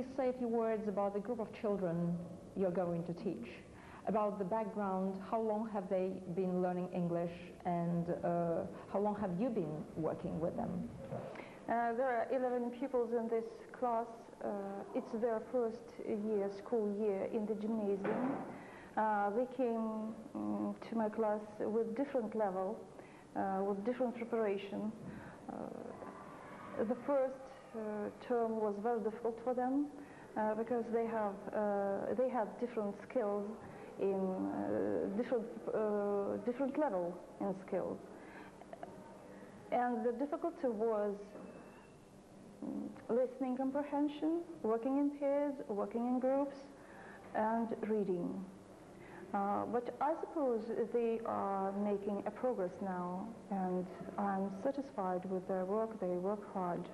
please say a few words about the group of children you're going to teach, about the background, how long have they been learning English, and how long have you been working with them? There are 11 pupils in this class. It's their first year, school year in the gymnasium. They came to my class with different level, with different preparation. The first term was very difficult for them because they had different skills in different level in skills, and the difficulty was listening comprehension, working in pairs, working in groups, and reading. But I suppose they are making a progress now, and I'm satisfied with their work. They work hard.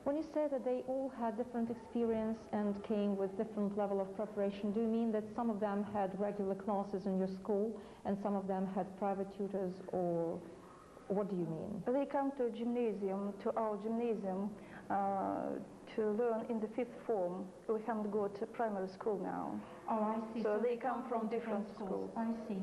When you say that they all had different experience and came with different level of preparation, do you mean that some of them had regular classes in your school and some of them had private tutors, or what do you mean? They come to gymnasium, to our gymnasium, to learn in the 5th form. We haven't got to primary school now. Oh, I see. So they come from different schools. I see.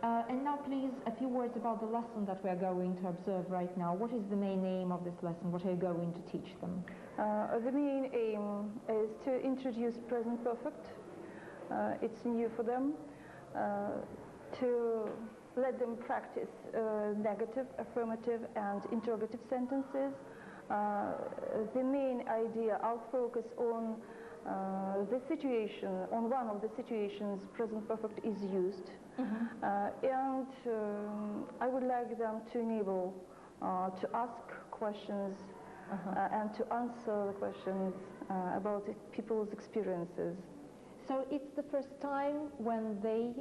And now please, a few words about the lesson that we are going to observe right now. What is the main aim of this lesson? What are you going to teach them? The main aim is to introduce present perfect. It's new for them. To let them practice negative, affirmative, and interrogative sentences. The main idea, I'll focus on the situation, on one of the situations present perfect is used. And I would like them to enable to ask questions and to answer the questions about people's experiences. So it's the first time when they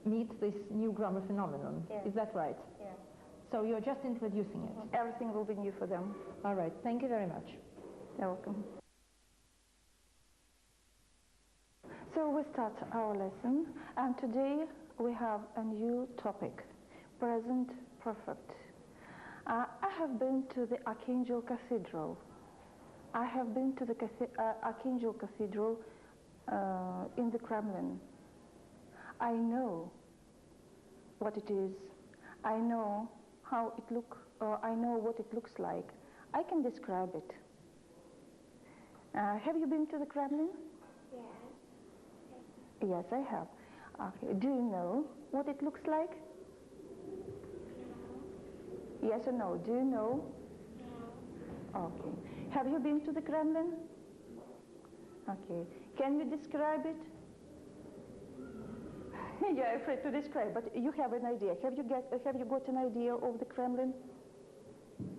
meet this new grammar phenomenon. Yes. Is that right? Yes. So you're just introducing it? Everything will be new for them. All right. Thank you very much. You're welcome. So we start our lesson, and today we have a new topic, present perfect. I have been to the Archangel Cathedral. I have been to the Archangel Cathedral in the Kremlin. I know what it is. I know how it looks, I know what it looks like. I can describe it. Have you been to the Kremlin? Yes. Yes, I have. Okay. Do you know what it looks like? No. Yes or no? Do you know? No. Okay. Have you been to the Kremlin? Okay. Can you describe it? You're afraid to describe, but you have an idea. Have you got an idea of the Kremlin?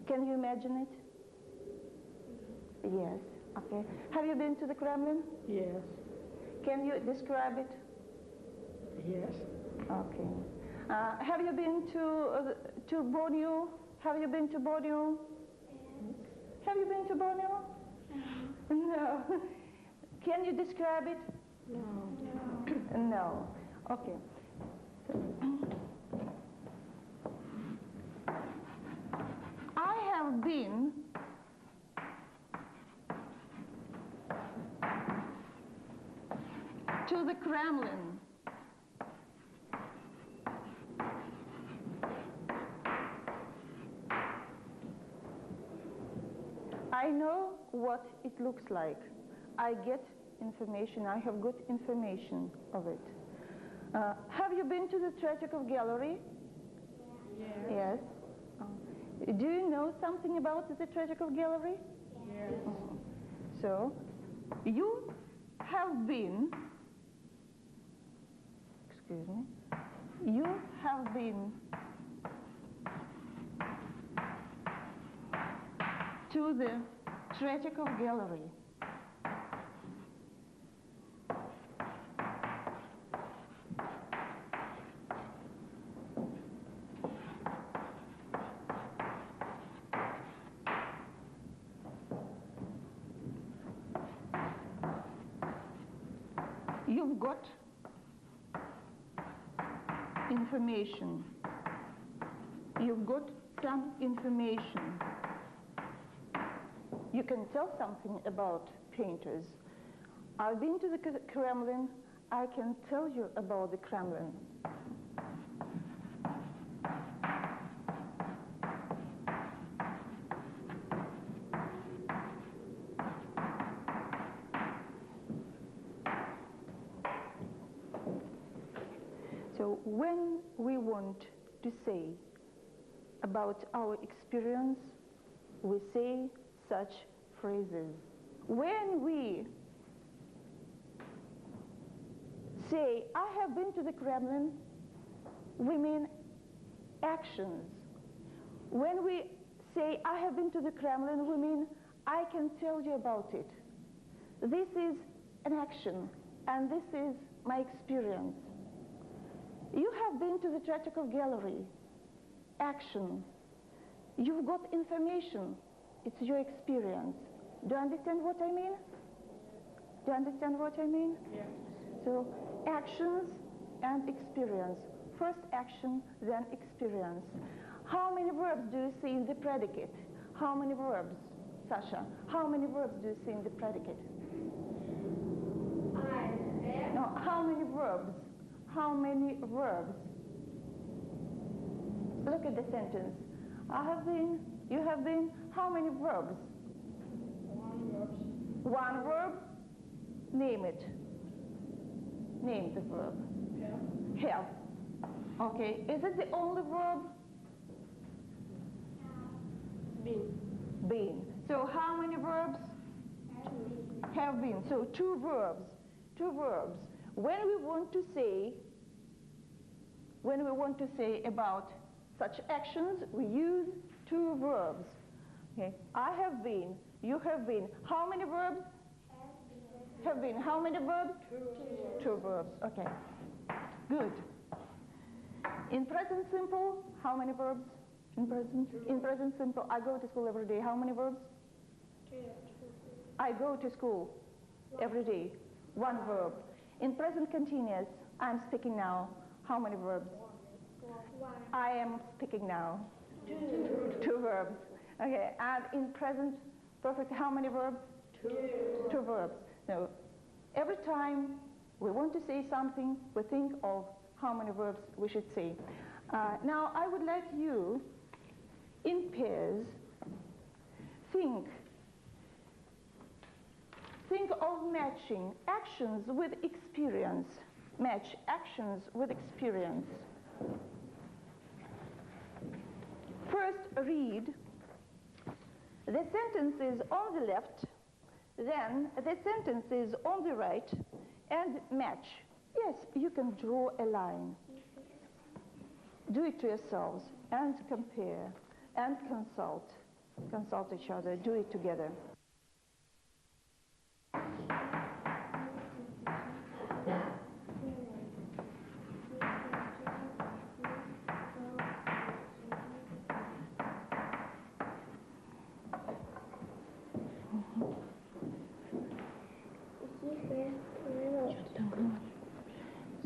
Can you imagine it? Yes. Okay. Have you been to the Kremlin? Yes. Can you describe it? Yes. Okay. Have you been to Borneo? Have you been to Borneo? Yes. Have you been to Borneo? No. No. Can you describe it? No. No. No. Okay. I have been to the Kremlin. I know what it looks like. I get information. I have got information of it. Have you been to the Tretyakov Gallery? Yes. Yes. Do you know something about the Tretyakov Gallery? Yes. So, you have been, excuse me, you have been to the Tretyakov Gallery. You've got information. You've got some information. You can tell something about painters. I've been to the Kremlin. I can tell you about the Kremlin. So when we want to say about our experience, we say such phrases. When we say, I have been to the Kremlin, we mean actions. When we say, I have been to the Kremlin, we mean, I can tell you about it. This is an action, and this is my experience. You have been to the Tretyakov Gallery. Action. You've got information. It's your experience. Do you understand what I mean? Do you understand what I mean? Yes. So, actions and experience. First action, then experience. How many verbs do you see in the predicate? How many verbs, Sasha? How many verbs do you see in the predicate? No, how many verbs? How many verbs? Look at the sentence. I have been, you have been, how many verbs? One verb? Name it. Name the verb. Have. Okay, is it the only verb? Been. So how many verbs? Have been. So two verbs. Two verbs. When we want to say about such actions, we use two verbs. Okay. I have been, you have been. How many verbs? Have been. How many verbs? Two verbs. Okay. Good. In present simple, how many verbs? In present simple, I go to school every day. How many verbs? I go to school every day. One verb. In present continuous, I'm speaking now. How many verbs? I am speaking now. Two verbs. Okay, and in present perfect, how many verbs? Two verbs. So every time we want to say something, we think of how many verbs we should say. Now I would like you, in pairs, think of matching actions with experience. Match actions with experience. First, read the sentences on the left, then the sentences on the right, and match. Yes, you can draw a line. Do it to yourselves and compare and consult. Consult each other. Do it together.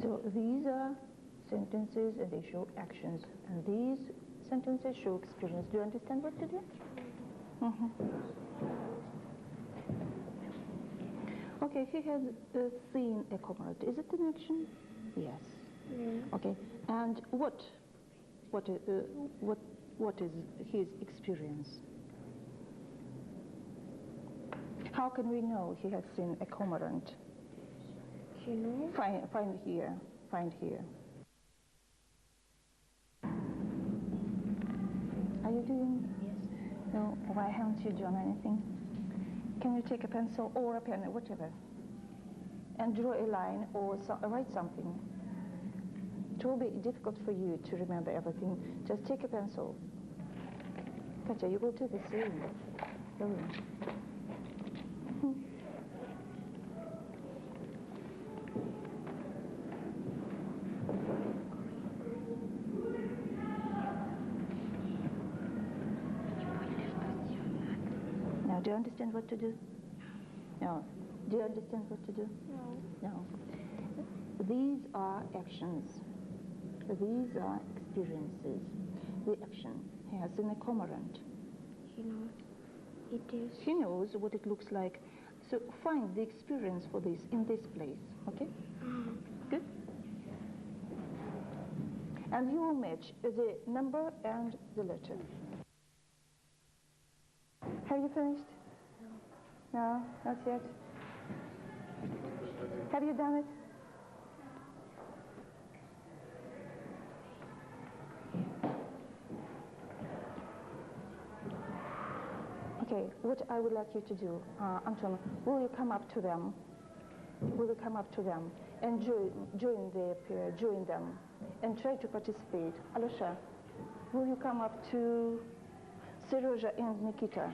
So these are sentences and they show actions, and these sentences show experience. Do you understand what to do? Okay, he has seen a comrade. Is it an action? Yes. Okay, and what is his experience? How can we know he has seen a comrade? Find here. Are you doing? Yes. No, why haven't you done anything? Can you take a pencil or a pen, whatever, and draw a line or write something? It will be difficult for you to remember everything. Just take a pencil. Katya, you will do the same. Go on. Now, do you understand what to do? No. Do you understand what to do? No. These are actions. These are experiences. The action has an accommodant. He knows. It is. He knows what it looks like. So find the experience for this in this place, okay? Good? And you will match the number and the letter. Have you finished? No, not yet. Have you done it? Okay, what I would like you to do, Anton, will you come up to them? Will you come up to them and join their pair, join them, and try to participate? Alusha, will you come up to Serozha and Nikita?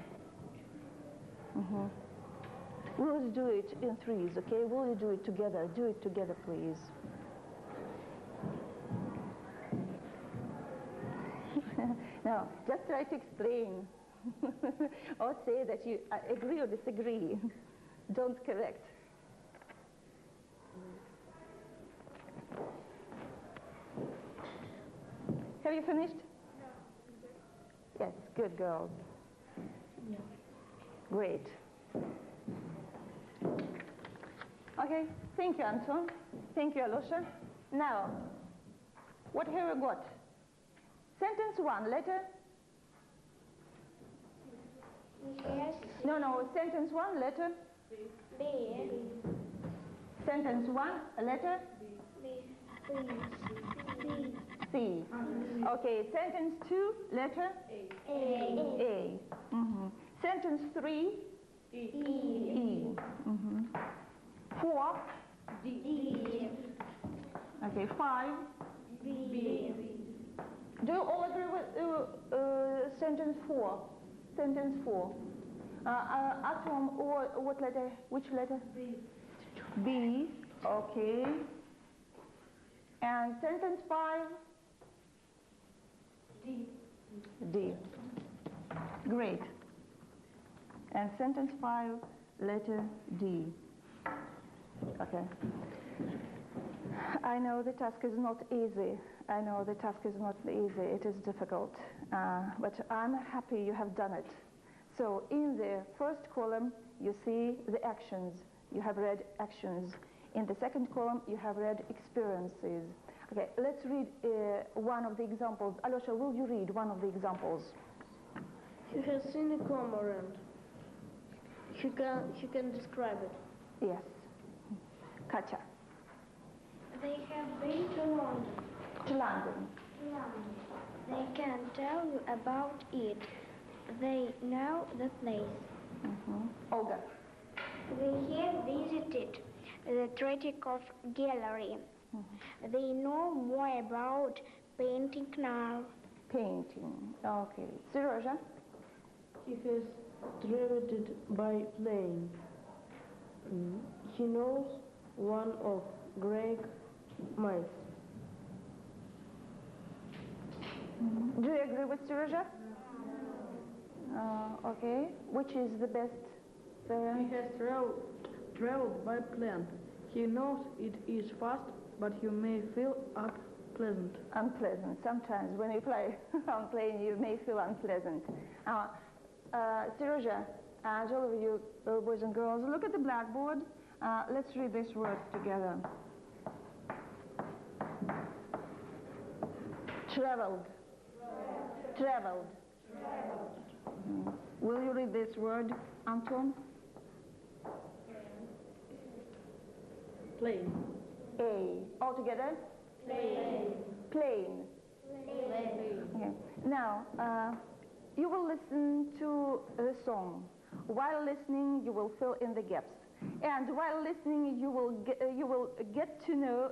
We'll do it in threes, okay? Will you do it together? Do it together, please. Now, just try to explain. Or say that you agree or disagree. Don't correct. Have you finished? Yes, good girls. Great. Okay, thank you, Anton. Thank you, Alusha. Now, what have we got? Sentence one, letter? Yes. No, sentence one, letter? B. Sentence one, a letter? B. C. Okay, sentence two, letter? A. A. Sentence three? E. Four? D. Okay, five? B. Do you all agree with sentence four? Sentence four. Atom, or what letter? Which letter? B. B. Okay. And sentence five? D. D. Great. And sentence five, letter D. Okay. I know the task is not easy. I know the task is not easy. It is difficult. But I'm happy you have done it. So in the first column, you see the actions. You have read actions. In the second column, you have read experiences. Okay, let's read one of the examples. Alyosha, will you read one of the examples? He has seen a cormorant. He can describe it. Yes. Katya. They have been to London. To London. They can tell you about it. They know the place. Olga. They have visited the Tretyakoff Gallery. They know more about painting now. Painting. Okay. Serozha. He has traveled by plane. He knows one of Greek myths. Do you agree with Serozha? Okay. Which is the best? He has traveled by plane. He knows it is fast, but you may feel unpleasant. Unpleasant. Sometimes when you fly on plane, you may feel unpleasant. Serozha, and all of you boys and girls, look at the blackboard. Let's read these words together. Traveled. Traveled. Will you read this word, Anton? Plane. A. All together? Plane. Plane. Okay. Now, you will listen to the song. While listening, you will fill in the gaps. And while listening, you will get to know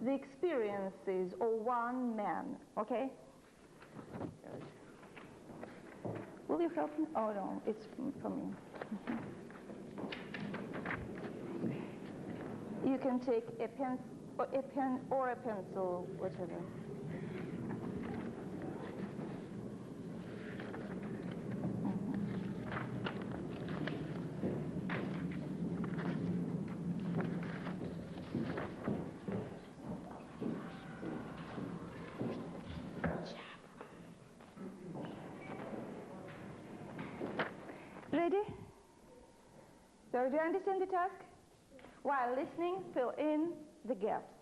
the experiences of one man. Okay? Will you help me? Oh no, it's for me. You can take a pen or a pencil, whatever. Ready? So do you understand the task? While listening, fill in the gaps.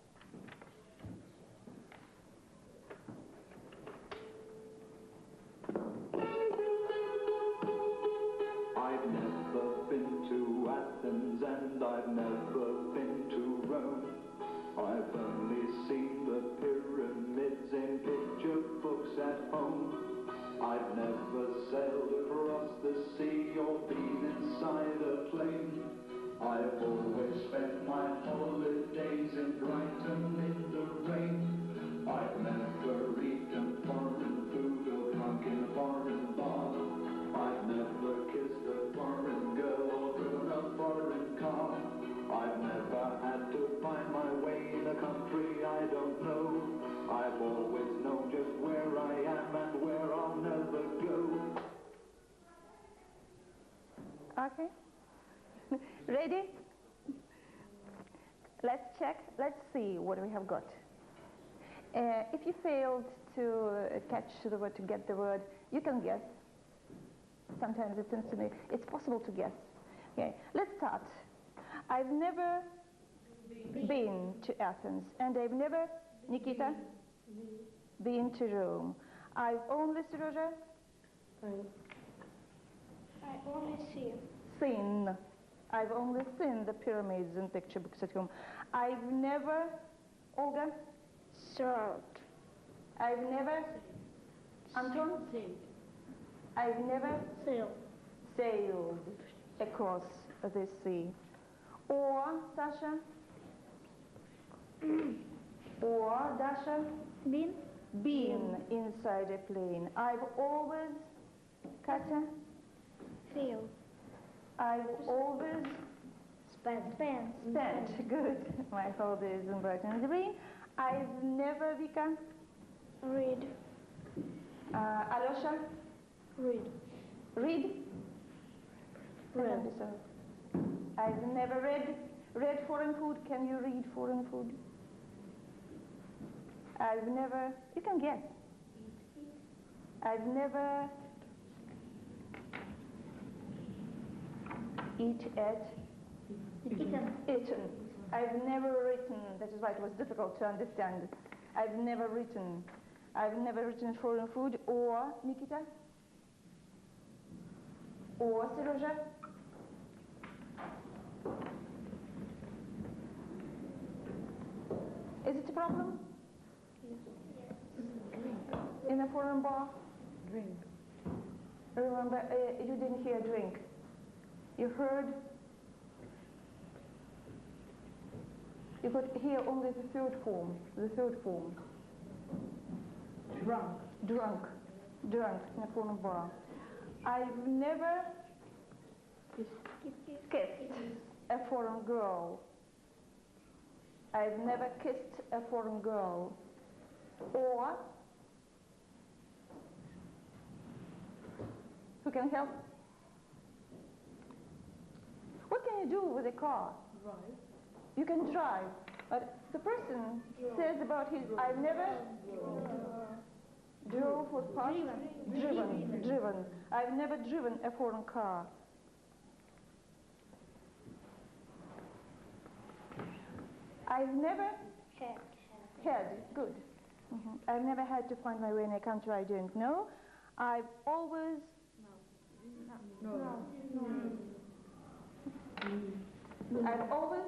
I've never been to Athens and I've never been to Rome. I've only seen the pyramids in picture books at home. I've never sailed across the sea or been inside a plane. I've always spent my holidays in Brighton in the rain. I've never eaten foreign food or drunk in a foreign bar. I've never kissed a foreign girl or driven a foreign car. I've never had to find my way in a country I don't know. I've always known just where I am and where I'll never go. Okay. Ready? Let's check. Let's see what we have got. If you failed to catch the word, to get the word, you can guess. Sometimes it seems to me it's possible to guess. Okay, let's start. I've never been to Athens, and I've never, Nikita, been to Rome. I've only, Serozha, I only see. seen. I've only seen the pyramids in picture books at home. I've never, Olga, Served. I've never, Anton, I've never Sail. sailed across the sea. Or, Sasha, or, Dasha, Been. been inside a plane. I've always, Katya, Feel. I've always Spent. spent, good, my holidays in Brighton and the Rain. I've never, Vika, Read. Alyosha, Read. read. Read. I've never read foreign food. Can you read foreign food? I've never, you can guess. I've never eaten. I've never written. That is why it was difficult to understand. I've never written. I've never written foreign food. Or, Nikita? Or, Serozha? Is it a problem? In a foreign bar? Drink. Remember, you didn't hear drink. You heard? You could hear only the third form. The third form. Drunk. Drunk. Drunk in a foreign bar. I've never kissed a foreign girl. I've never kissed a foreign girl. Or, who can help? What can you do with a car? Drive. You can drive, but the person says about his, I've never drove was past. Driven. I've never driven a foreign car. I've never had, good. I've never had to find my way in a country I didn't know. I've always, I've always,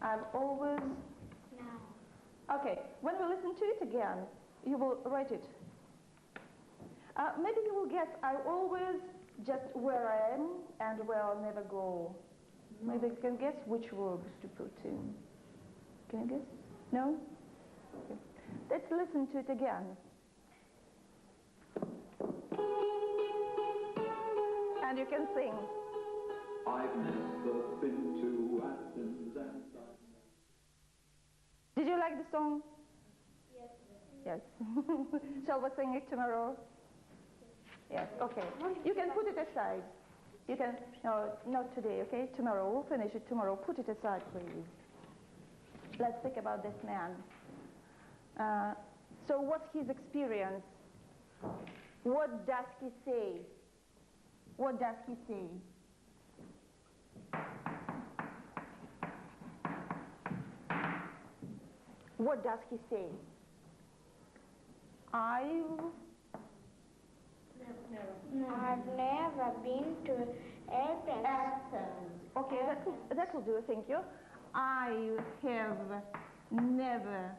I've always, okay, when we listen to it again, you will write it. Maybe you will guess, I always just where I am and where I'll never go. Maybe you can guess which verbs to put in. Can you guess? No? Okay. Let's listen to it again. And you can sing. I've never been to Athens and Did you like the song? Yes. Shall we sing it tomorrow? Yes, okay. You can put it aside. You can, no, not today, okay? Tomorrow, we'll finish it tomorrow. Put it aside, please. Let's think about this man. So what's his experience? What does he say? What does he say? What does he say? I've never been to Athens. Athens. Okay, that will do. Thank you. I have never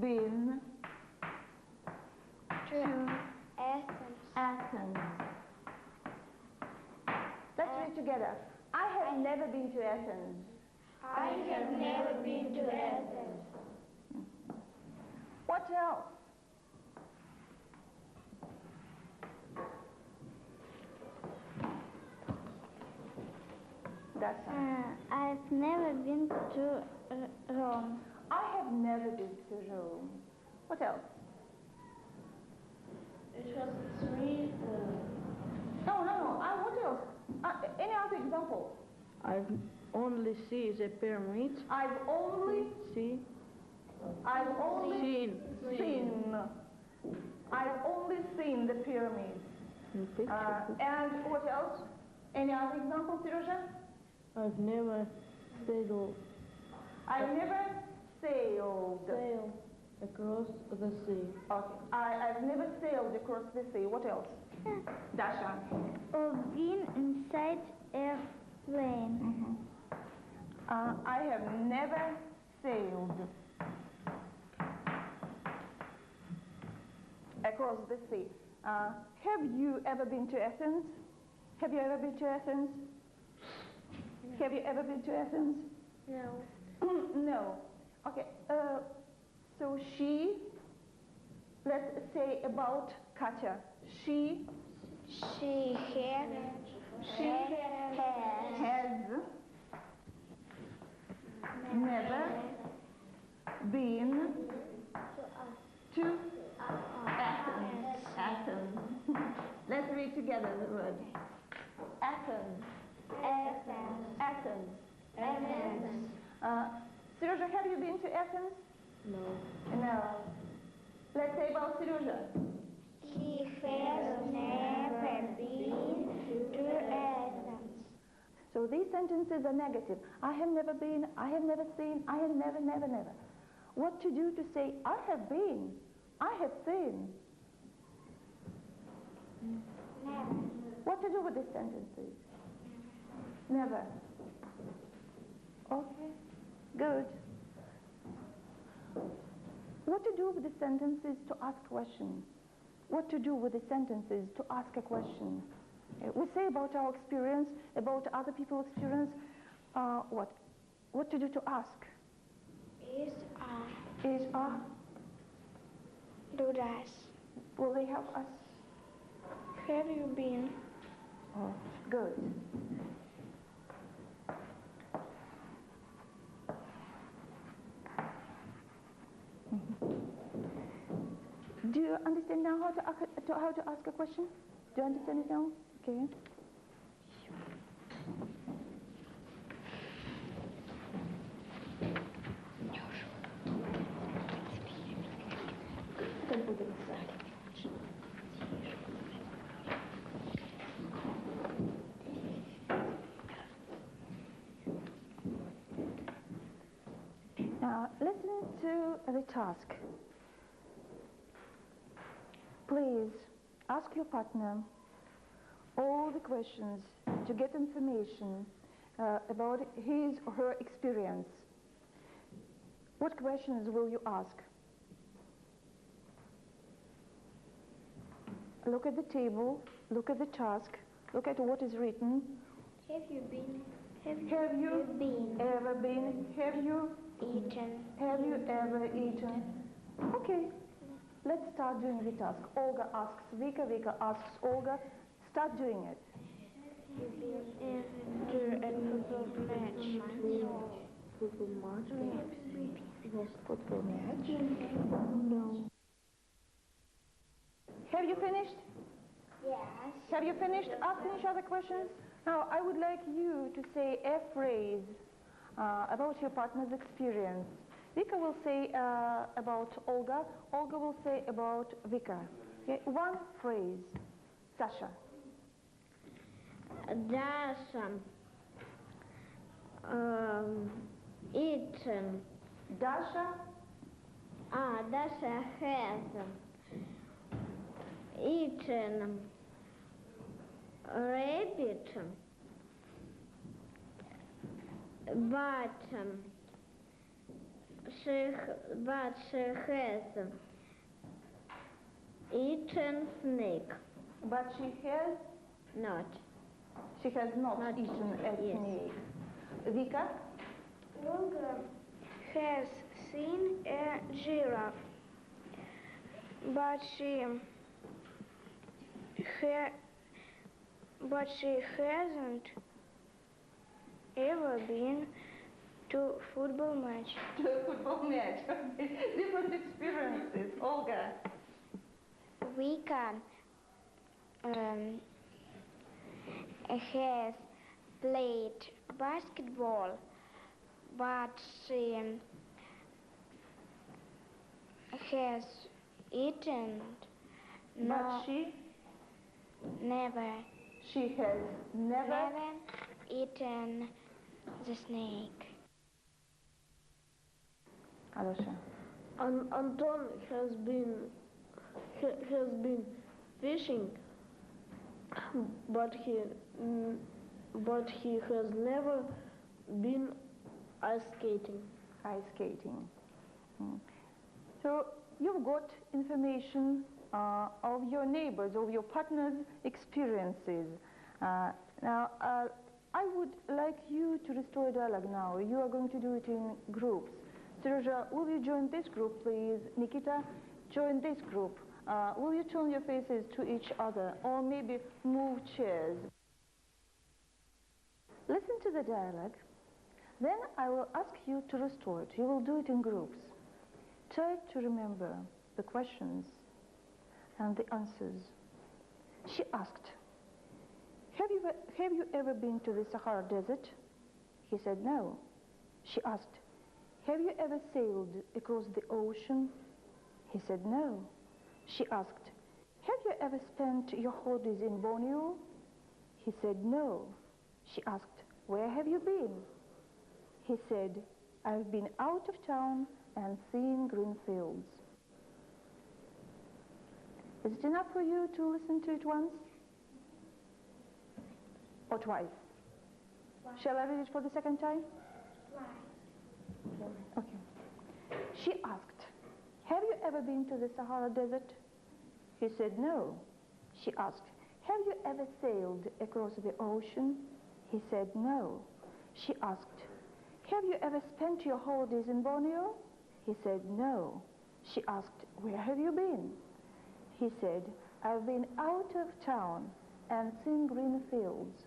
been to Athens. Athens. Let's read together. I have never been to Athens. I have never been to Athens. What else? That's I've never been to Rome. I have never been to Rome. What else? It has three. No. What else? Any other example? I've only seen the pyramids. I've only Seen. seen. I've only seen the pyramids. In picture. And what else? Any other example, Serozha? I've never sailed I've never sailed. across the sea. Okay. I've never sailed across the sea. What else? Dasha. Or been inside a plane. Mm-hmm. I have never sailed across the sea. Have you ever been to Athens? Have you ever been to Athens? Have you ever been to Athens? No. No. Okay. So she, let's say about Katya. She Has never been to Athens. Let's read together the word. Athens. Serozha, have you been to Athens? No. No. Let's say about Serozha. He has never been to Athens. So these sentences are negative. I have never been, I have never seen, I have never. What to do to say, I have been, I have seen? Never. What to do with these sentences? Never. Okay, good. What to do with the sentences to ask questions? What to do with the sentences to ask a question? We say about our experience, about other people's experience, what to do to ask? Is Do das. will they help us? Have you been? Oh, good. Do you understand now how to ask a question? Do you understand it now? Okay. Now listen to the task. Please ask your partner all the questions to get information about his or her experience. What questions will you ask? Look at the table, look at the task, look at what is written. Have you been? Have you been? ever been? Have you Eaten? ever eaten? Okay, let's start doing the task. Olga asks Vika, Vika asks Olga. Start doing it. Have you been to a football match? Football match. No. Have you finished? Yes. Have you finished asking each other questions? Now, I would like you to say a phrase about your partner's experience. Vika will say about Olga. Olga will say about Vika. Okay, one phrase. Sasha. Dasha. Eaten. Dasha. Dasha has eaten rabbit, but she has eaten snake. But she has Not. She has not eaten a yes. snake. Vika? Olga has seen a giraffe, but she hasn't ever been to football match. To a football match. Different experiences. Olga? Vika has played basketball, but she has eaten But she never has never eaten the snake. Alyosha. Anton has been fishing, but he has never been ice skating. Ice skating. So you've got information of your neighbors, of your partner's experiences. Now, I would like you to restore a dialogue now. You are going to do it in groups. Sergio, will you join this group, please? Nikita, join this group. Will you turn your faces to each other, or maybe move chairs? Listen to the dialogue. Then I will ask you to restore it. You will do it in groups. Try to remember the questions and the answers. She asked, have you ever been to the Sahara Desert? He said no. She asked, have you ever sailed across the ocean? He said no. She asked, have you ever spent your holidays in Borneo? He said no. She asked, where have you been? He said, I've been out of town and seen green fields. Is it enough for you to listen to it once? Or twice? Shall I read it for the second time? Twice. Okay. She asked, have you ever been to the Sahara Desert? He said no. She asked, have you ever sailed across the ocean? He said no. She asked, have you ever spent your holidays in Borneo? He said no. She asked, where have you been? He said, I've been out of town and seen green fields.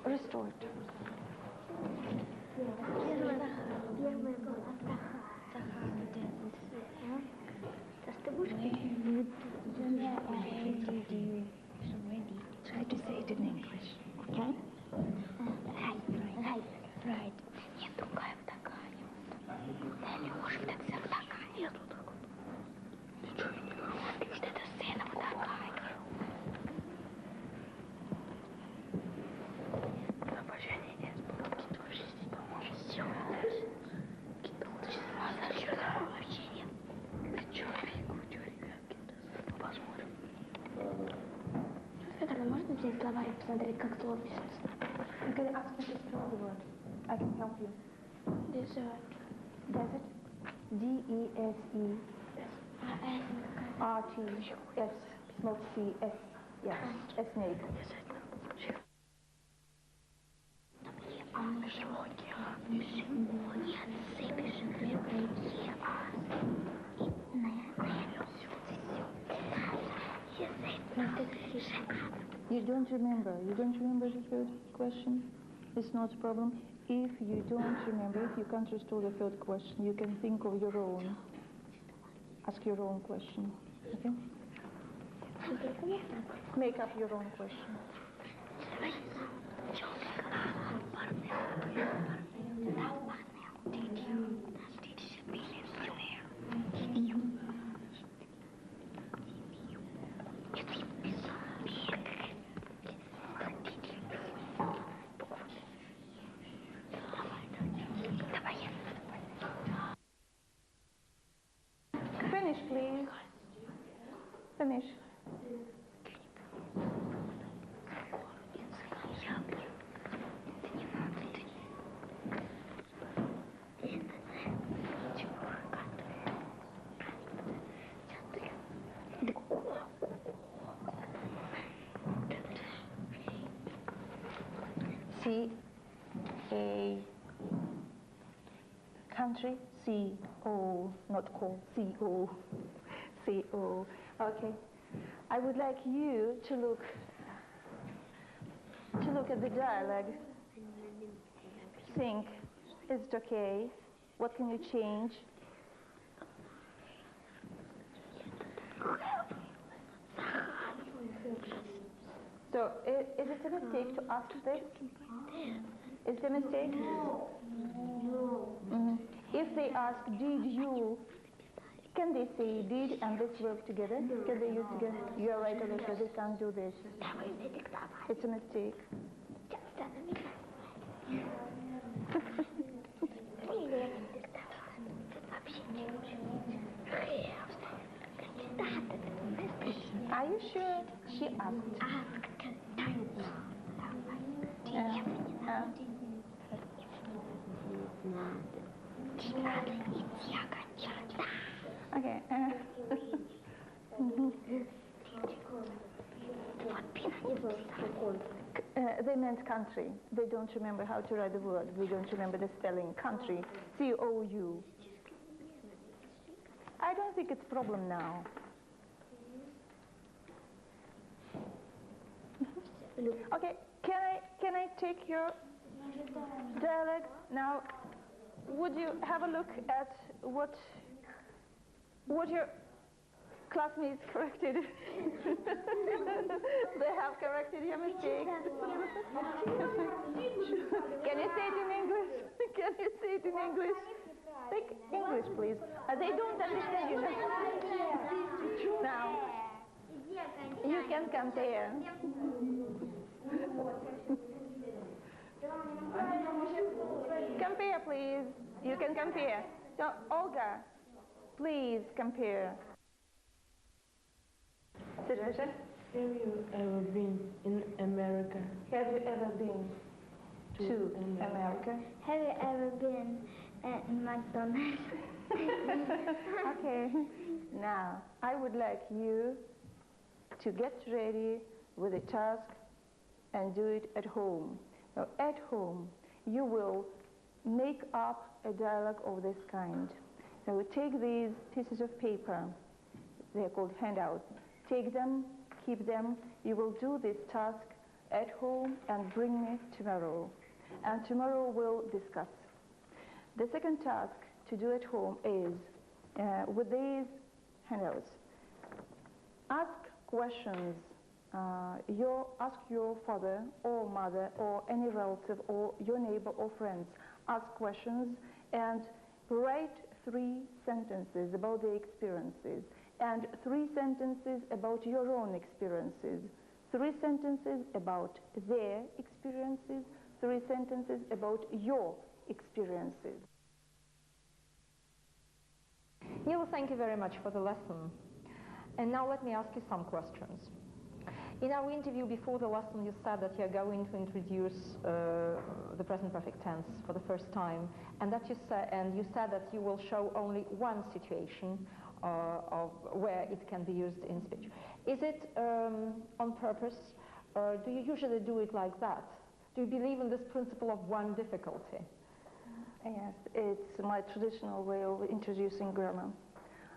Restore it. Try to say it in English, okay? Right. Я другая такая. Да, Лёша, так вся такая. Нет, вот так вот. Ты что, не говоришь? Что это сцена вот такая. Обожание нет. Какие-то вообще здесь, по-моему. Все. Какие-то вот сейчас маза. Вообще нет. Ты что, фигу, что, ребятки? Посмотрим. Скажи, можно взять словарь и посмотреть, как слово пишется? You can ask me to spell the word. I can help you. Desert. Desert. D-E-S-E. R-T-S. Small C-S. Yes. A snake. You don't remember the third question? It's not a problem. If you don't remember, if you can't restore the third question, you can think of your own. Ask your own question, okay? Make up your own question. C-A, country, C-O, not call, C-O, C-O. Okay. I would like you to look at the dialogue. Think, is it okay? What can you change? So, is it a mistake to ask this? Is it a mistake? No. If they ask, did you, can they say did and this work together? Can they use together? You are right, Alicia, they can't do this. It's a mistake. Are you sure she asked? Okay. They meant country. They don't remember how to write the word. We don't remember the spelling. Country. C-O-U. I don't think it's a problem now. Okay, can I take your dialect now? Would you have a look at what your classmates corrected? They have corrected your mistake. Can you say it in English? Can you say it in English? Speak English, please. They don't understand you. Now, you can compare. Compare, please. You can compare. So, Olga, please compare. Seriously? Have you ever been in America? Have you ever been to America? Have you ever been in McDonald's? Okay. Now, I would like you to get ready with a task and do it at home. Now, at home, you will make up a dialogue of this kind. Now, take these pieces of paper. They're called handouts. Take them, keep them. You will do this task at home and bring me tomorrow. And tomorrow we'll discuss. The second task to do at home is, with these handouts, ask questions. Ask your father or mother or any relative or your neighbor or friends. Ask questions and write 3 sentences about their experiences and 3 sentences about your own experiences. 3 sentences about their experiences, 3 sentences about your experiences. Neil, thank you very much for the lesson. And now let me ask you some questions. In our interview before the lesson, you said that you're going to introduce the present perfect tense for the first time, and you said that you will show only one situation of where it can be used in speech. Is it on purpose, or do you usually do it like that? Do you believe in this principle of one difficulty? Yes, it's my traditional way of introducing grammar.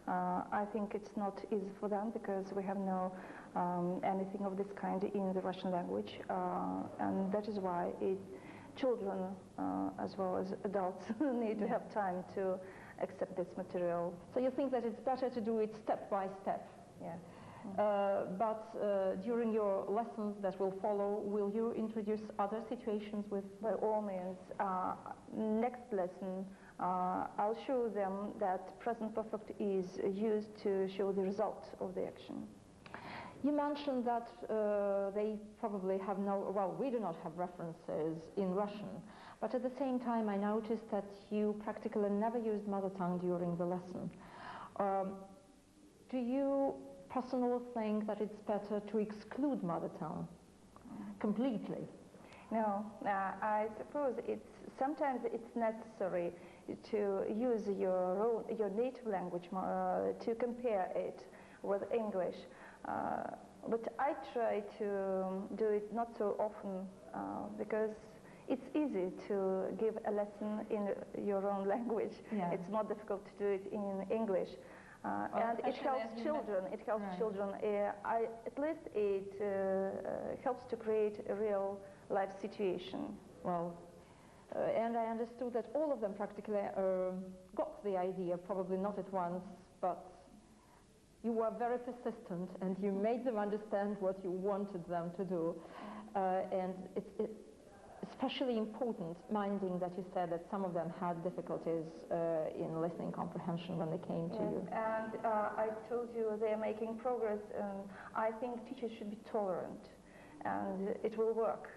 I think it's not easy for them because we have no anything of this kind in the Russian language, and that is why children as well as adults need to have time to accept this material. So you think that it's better to do it step by step? Yeah. But during your lessons that will follow, will you introduce other situations with? By all means. Next lesson, I'll show them that present perfect is used to show the result of the action. You mentioned that they probably have we do not have references in Russian, but at the same time I noticed that you practically never used mother tongue during the lesson. Do you personally think that it's better to exclude mother tongue completely? No, I suppose sometimes it's necessary to use your native language to compare it with English. But I try to do it not so often because it's easy to give a lesson in your own language. Yeah. It's more difficult to do it in English. And it helps children. It helps children. At least it helps to create a real life situation. Well, and I understood that all of them practically got the idea, probably not at once, but you were very persistent and you made them understand what you wanted them to do. And it's especially important, minding that you said that some of them had difficulties in listening comprehension when they came to you. And I told you they are making progress, and I think teachers should be tolerant, and it will work.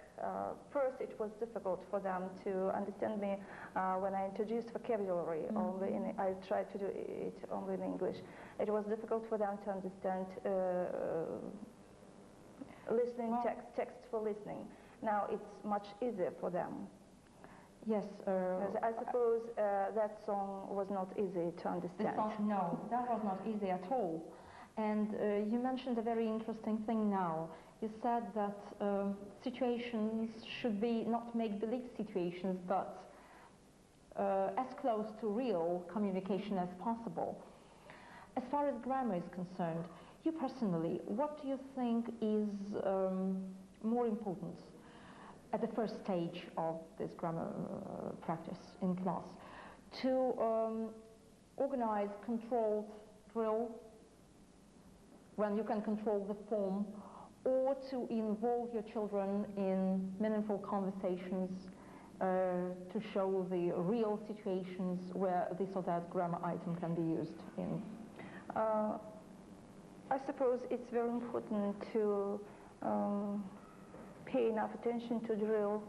First, it was difficult for them to understand me when I introduced vocabulary. I tried to do it only in English. It was difficult for them to understand listening, text for listening. Now it's much easier for them. Yes. I suppose that song was not easy to understand. No, that was not easy at all. And you mentioned a very interesting thing now. You said that situations should be not make-believe situations, but as close to real communication as possible. As far as grammar is concerned, you personally, what do you think is more important at the first stage of this grammar practice in class? To organize controlled drill, when you can control the form, or to involve your children in meaningful conversations to show the real situations where this or that grammar item can be used in? I suppose it's very important to pay enough attention to drill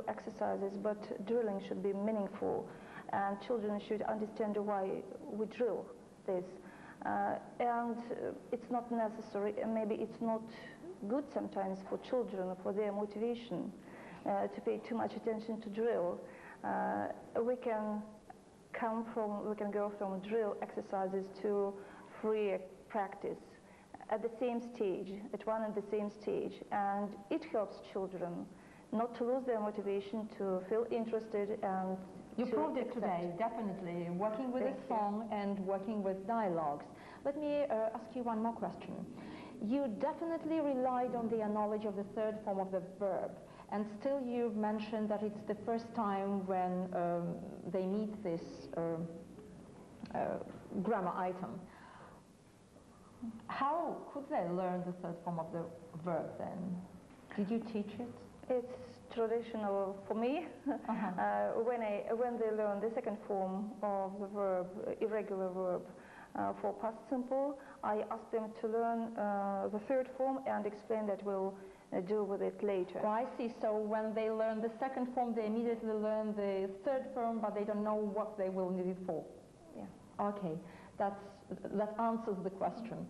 exercises, but drilling should be meaningful, and children should understand why we drill this. And it's not necessary, and maybe it's not good sometimes for children, for their motivation, to pay too much attention to drill. We can go from drill exercises to free practice at the same stage, at one and the same stage, and it helps children not to lose their motivation, to feel interested, and you proved it today, definitely, working with a song and working with dialogues. Let me ask you one more question. You definitely relied on the knowledge of the third form of the verb, and still you've mentioned that it's the first time when they meet this grammar item. How could they learn the third form of the verb then? Did you teach it? It's traditional for me. When they learn the second form of the verb, irregular verb, for past simple, I ask them to learn the third form and explain that we'll deal with it later. Oh, I see. So when they learn the second form, they immediately learn the third form, but they don't know what they will need it for. Yeah. Okay, that answers the question.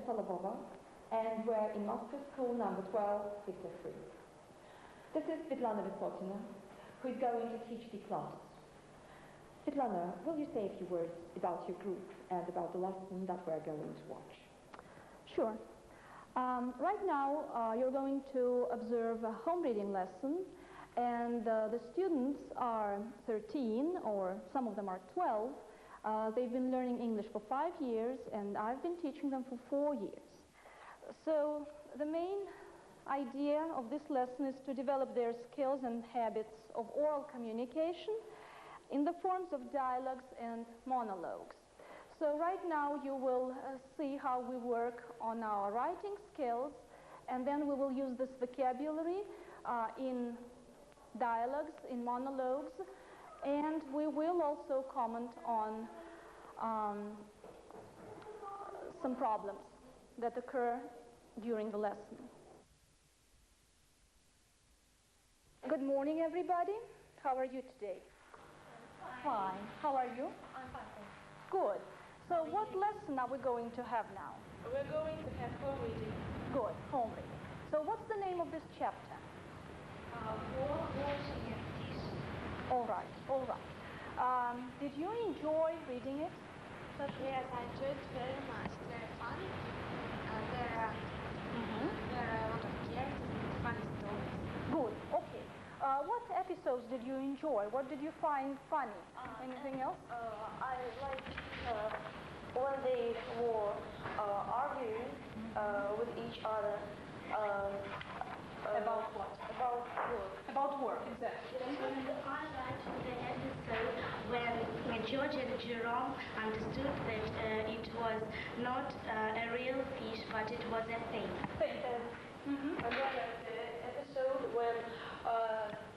Solovova, and we're in Moscow School number 1253. This is Svetlana Vysotina, who is going to teach the class. Svetlana, will you say a few words about your group and about the lesson that we're going to watch? Sure. Right now, you're going to observe a home reading lesson, and the students are 13, or some of them are 12. They've been learning English for 5 years, and I've been teaching them for 4 years. So the main idea of this lesson is to develop their skills and habits of oral communication in the forms of dialogues and monologues. So right now you will see how we work on our writing skills, and then we will use this vocabulary in dialogues, in monologues, and we will also comment on some problems that occur during the lesson. Good morning, everybody. How are you today? Fine. How are you? I'm fine. Good. So what lesson are we going to have now? We're going to have home reading. Good, home reading. So what's the name of this chapter? War, wars, and peace. All right, all right. Did you enjoy reading it? Yes, I enjoyed it very much. They're funny. There are a lot of characters and funny stories. Good, okay. What episodes did you enjoy? What did you find funny? Anything else? I liked when they were arguing with each other. About what? About work. About work, exactly. I liked the episode when George and Jerome understood that it was not a real fish, but it was a thing. And then the episode when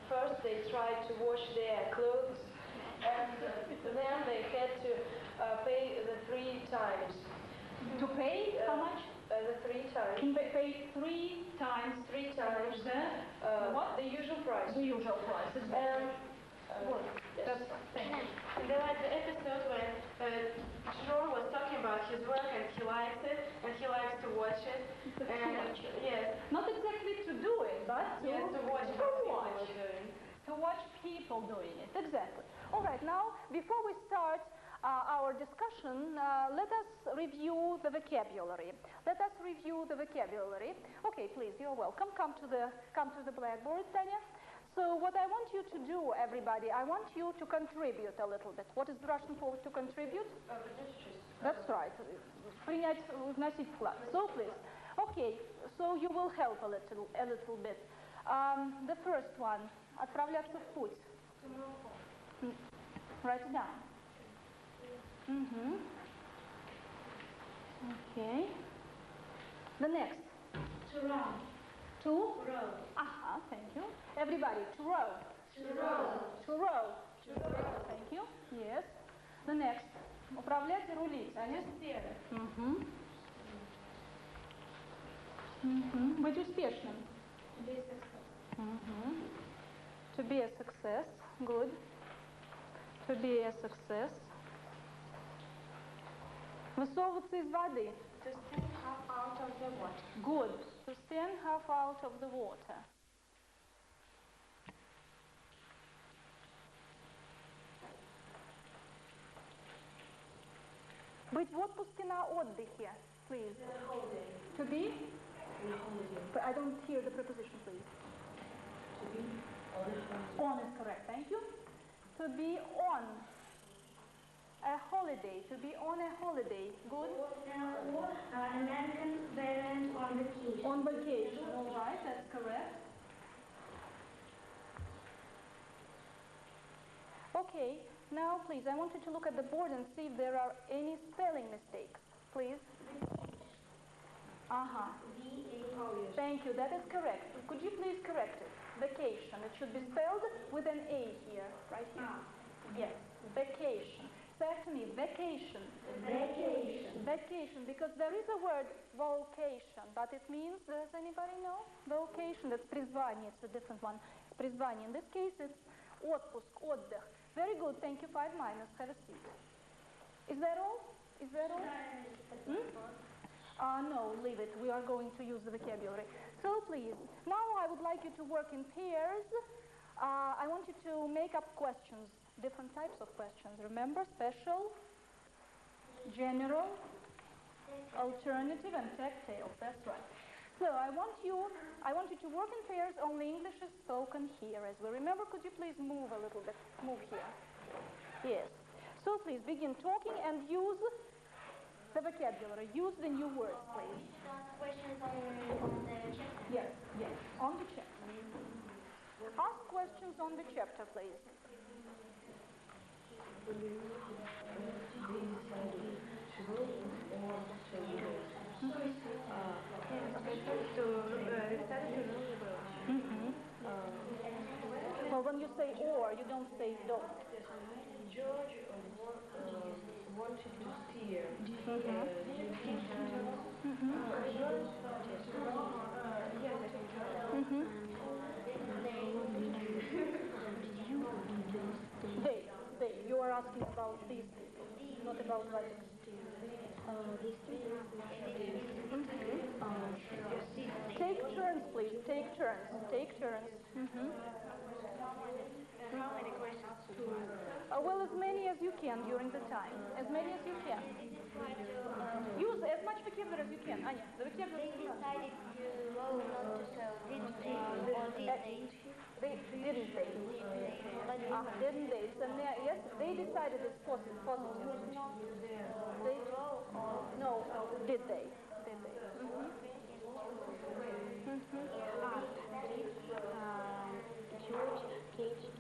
first they tried to wash their clothes, and then they had to pay the 3 times. To pay how much? The 3 times. Pay 3 times. 3 times what? the usual price. The usual price. And Yes. that's Thank you. And there was the episode when Jerome was talking about his work and he likes it and he likes to watch it. Yes. Not exactly to do it, but Yes, to watch to how people watch. are doing. To watch people doing it, exactly. All right, now, before we start our discussion, let us review the vocabulary. Okay, please, you're welcome. Come to the blackboard, Tanya. So what I want you to do, everybody, I want you to contribute a little bit. What is the Russian for to contribute? That's right. Принять, вносить вклад. So please. Okay, so you will help a little bit. The first one. Отправляться в путь. Write it down. Okay. The next. To row. To? Row. Aha, thank you. Everybody, to row. To row. To row. To row. Thank you. Yes. The next. Управлять и рулить. Steer. Быть успешным. Be successful. To be a success. Good. To be a success. Высовываться из воды. To stand half out of the water. Good. To stand half out of the water. Быть в отпуске на отдыхе, please. To be? But I don't hear the preposition, please. On is correct, thank you. To be on a holiday, to be on a holiday, good. Or American parent on vacation. On vacation, all right, that's correct. Okay, now please, I want you to look at the board and see if there are any spelling mistakes, please. Thank you, that is correct. Could you please correct it? Vacation, it should be spelled with an A here, right here. Yes, vacation. Say to me, vacation. Vacation. Vacation, because there is a word vocation, but it means, does anybody know? Vocation, that's призвание, it's a different one. Призвание. In this case, it's отпуск, отдых. Very good, thank you, 5 minus, have a seat. Is that all? Is that all? No, leave it. We are going to use the vocabulary. So please, now I would like you to work in pairs. I want you to make up questions, different types of questions. Remember, special, general, alternative, and tactile. That's right. So I want you to work in pairs. Only English is spoken here. As we remember, could you please move a little bit? Move here. Yes. So please begin talking and use the vocabulary. Use the new words, please. Questions on the chapter? Yes, yes, on the chapter. Ask questions on the chapter, please. Well, when you say or, you don't say don't. George wanted to steer. They. You are asking about these people, not about writing. Take turns, please. Take turns. Take turns. How many questions? Well, as many as you can during the time. As many as you can. Use as much vocabulary as you can. Anya, the vocabulary. They decided to not to sew, didn't they? Or did they? Didn't they? Didn't they? So, yes, they decided it's positive. Not They, no, did they?